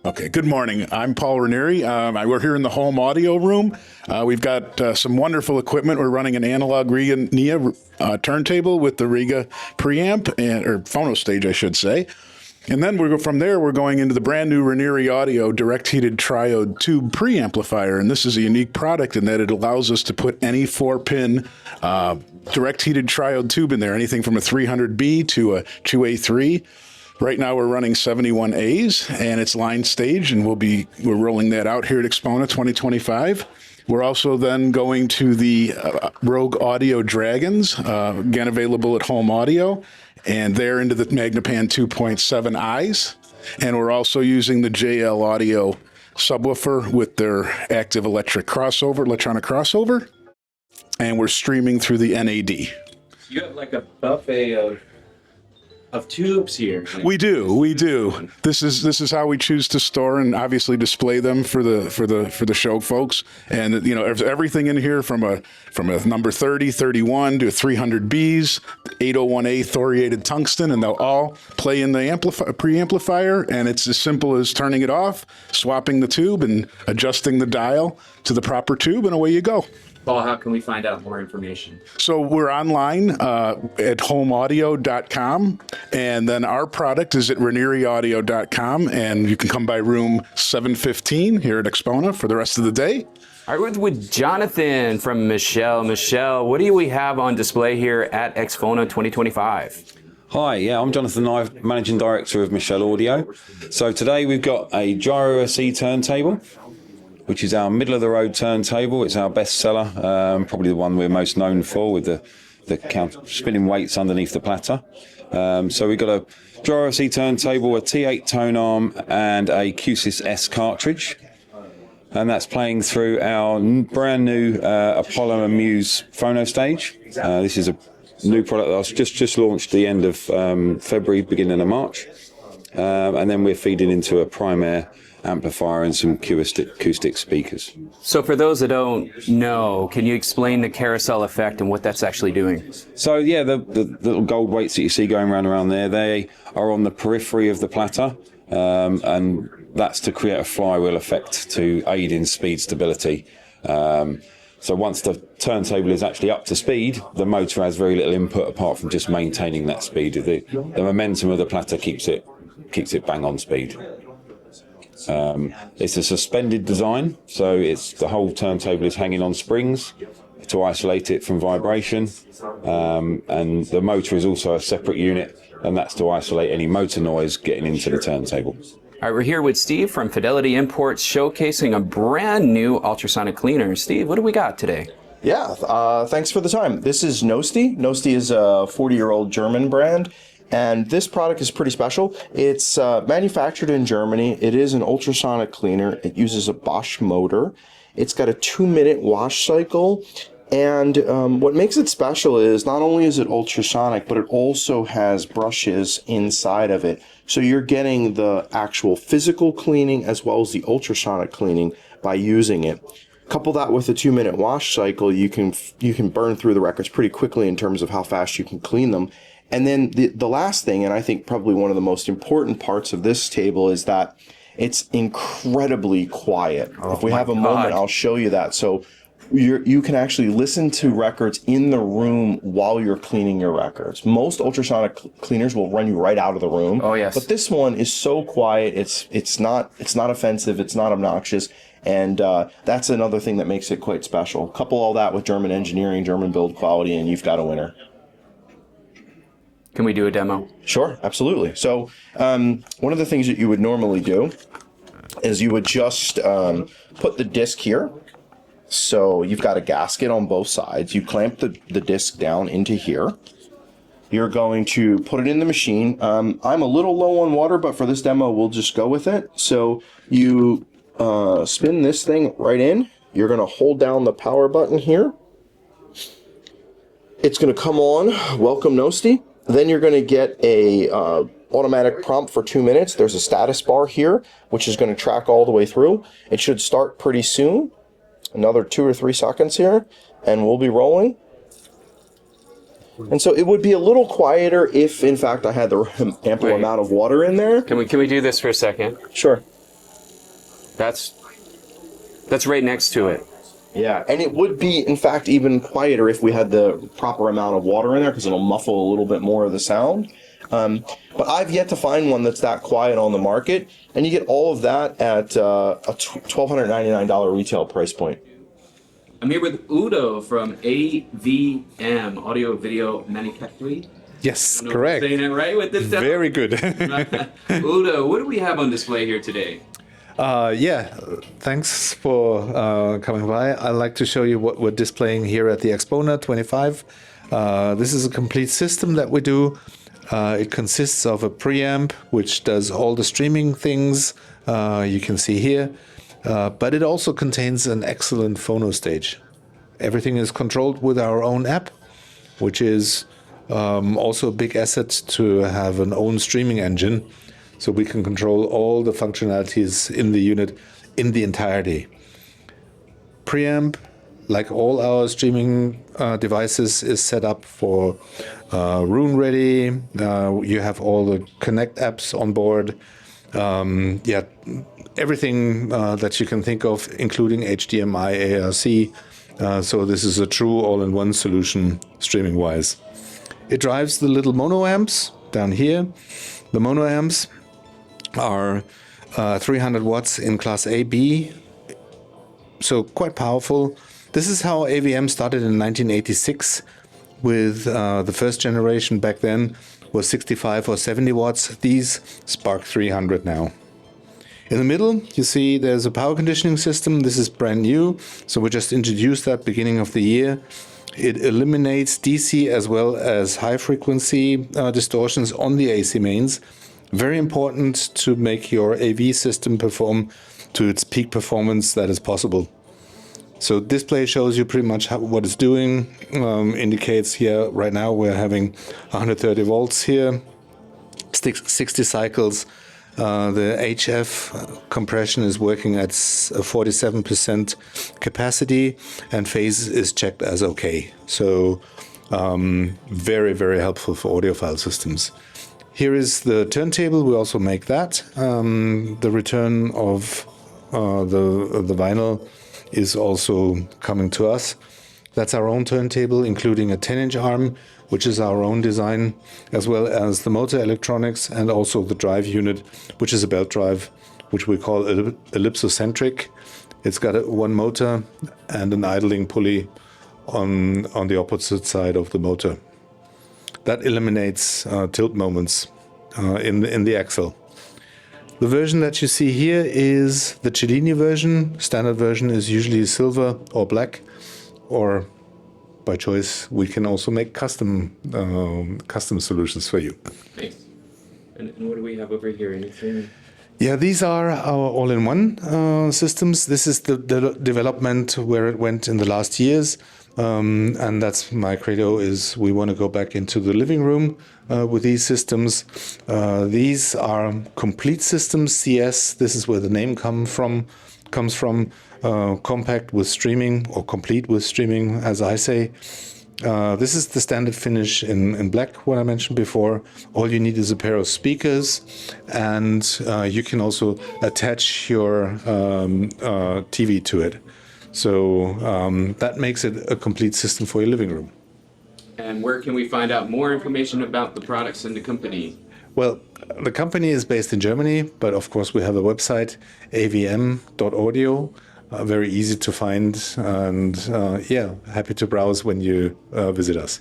Okay, good morning. I'm Paul Ranieri. We're here in the home audio room. We've got some wonderful equipment. We're running an analog Riga Nia turntable with the Riga preamp, or phono stage, I should say. And then from there, we're going into the brand new Ranieri Audio direct heated triode tube preamplifier. And this is a unique product in that it allows us to put any 4-pin direct heated triode tube in there, anything from a 300B to a 2A3. Right now we're running 71As and it's line stage, and we're rolling that out here at Axpona 2025. We're also then going to the Rogue Audio Dragons, again available at Home Audio, and they're into the Magnapan 2.7Is. And we're also using the JL Audio subwoofer with their active electronic crossover, and we're streaming through the NAD. You have like a buffet of tubes here. We do. This is how we choose to store and obviously display them for the show folks. And you know, there's everything in here from a number 30, 31 to 300Bs, 801A thoriated tungsten, and they'll all play in the preamplifier. And it's as simple as turning it off, swapping the tube, and adjusting the dial to the proper tube, and away you go. Paul, how can we find out more information? So we're online at homeaudio.com, and then our product is at ranieriaudio.com, and you can come by room 715 here at Axpona for the rest of the day. All right, we're with Jonathan from Michell. Michell, what do we have on display here at Axpona 2025? Hi, I'm Jonathan Knive, Managing Director of Michell Audio. So today we've got a Gyro SE turntable, which is our middle-of-the-road turntable. It's our best seller, probably the one we're most known for, with the spinning weights underneath the platter. So we've got a Gyro SE turntable, a T8 tone arm, and a QSYS S cartridge. And that's playing through our brand new Apollo and Muse phono stage. This is a new product that was just launched the end of February, beginning of March. And then we're feeding into a Primaire amplifier and some acoustic speakers. So for those that don't know, can you explain the carousel effect and what that's actually doing? So yeah, the little gold weights that you see going around there, they are on the periphery of the platter, and that's to create a flywheel effect to aid in speed stability. So once the turntable is actually up to speed, the motor has very little input apart from just maintaining that speed. The momentum of the platter keeps it bang on speed. It's a suspended design, so the whole turntable is hanging on springs to isolate it from vibration, and the motor is also a separate unit, and that's to isolate any motor noise getting into the turntable. All right, we're here with Steve from Fidelity Imports, showcasing a brand new ultrasonic cleaner. Steve, what do we got today? Yeah, thanks for the time. This is Nosti. Nosti is a 40-year-old German brand. And this product is pretty special. It's manufactured in Germany. It is an ultrasonic cleaner. It uses a Bosch motor. It's got a 2-minute wash cycle. And what makes it special is not only is it ultrasonic, but it also has brushes inside of it. So you're getting the actual physical cleaning as well as the ultrasonic cleaning by using it. Couple that with a 2-minute wash cycle, you can burn through the records pretty quickly in terms of how fast you can clean them. And then the last thing, and I think probably one of the most important parts of this table, is that it's incredibly quiet. If we have a moment, I'll show you that. So you can actually listen to records in the room while you're cleaning your records. Most ultrasonic cleaners will run you right out of the room. Oh, yes. But this one is so quiet. It's not offensive. It's not obnoxious. And that's another thing that makes it quite special. Couple all that with German engineering, German build quality, and you've got a winner. Can we do a demo? Sure, absolutely. So one of the things that you would normally do is you would just put the disc here. So you've got a gasket on both sides. You clamp the disc down into here. You're going to put it in the machine. I'm a little low on water, but for this demo, we'll just go with it. So you spin this thing right in. You're going to hold down the power button here. It's going to come on, welcome Nosti. Then you're going to get a automatic prompt for 2 minutes. There's a status bar here, which is going to track all the way through. It should start pretty soon. Another 2 or 3 seconds here, and we'll be rolling. And so it would be a little quieter if, in fact, I had the ample amount of water in there. Can we do this for a second? Sure. That's right next to it. Yeah, and it would be, in fact, even quieter if we had the proper amount of water in there, because it'll muffle a little bit more of the sound. But I've yet to find one that's that quiet on the market, and you get all of that at a $1,299 retail price point. I'm here with Udo from AVM Audio Video Manufacturing. Yes, I don't know if I'm correct. saying that right with this stuff. Very good. Udo, what do we have on display here today? Yeah, thanks for coming by. I'd like to show you what we're displaying here at the Axpona 25. This is a complete system that we do. It consists of a preamp, which does all the streaming things you can see here. But it also contains an excellent phono stage. Everything is controlled with our own app, which is also a big asset to have an own streaming engine, so we can control all the functionalities in the unit in the entirety. Preamp, like all our streaming devices, is set up for room ready. You have all the Connect apps on board. Yeah, everything that you can think of, including HDMI, ARC. So this is a true all-in-one solution streaming-wise. It drives the little mono amps down here. The mono amps are 300 watts in class A, B, so quite powerful. This is how AVM started in 1986 with the first generation back then was 65 or 70 watts. These spark 300 now. In the middle, you see there's a power conditioning system. This is brand new, so we just introduced that beginning of the year. It eliminates DC as well as high frequency distortions on the AC mains. Very important to make your AV system perform to its peak performance that is possible. So display shows you pretty much what it's doing. Indicates here right now we're having 130 volts here, 60 cycles. The HF compression is working at 47% capacity, and phase is checked as okay. So very, very helpful for audiophile systems. Here is the turntable. We also make that. The return of the vinyl is also coming to us. That's our own turntable, including a 10-inch arm, which is our own design, as well as the motor electronics and also the drive unit, which is a belt drive, which we call ellipsocentric. It's got one motor and an idling pulley on the opposite side of the motor. That eliminates tilt moments in the axle. The version that you see here is the Cellini version. Standard version is usually silver or black, or by choice, we can also make custom solutions for you. Nice. And what do we have over here? Anything? Yeah, these are our all-in-one systems. This is the development where it went in the last years. And that's my credo, is we want to go back into the living room with these systems. These are complete systems, CS. This is where the name comes from. Compact with streaming, or complete with streaming, as I say. This is the standard finish in black, what I mentioned before. All you need is a pair of speakers, and you can also attach your TV to it. So that makes it a complete system for your living room. And where can we find out more information about the products and the company? Well, the company is based in Germany, but of course we have a website, avm.audio. Very easy to find, and yeah, happy to browse when you visit us.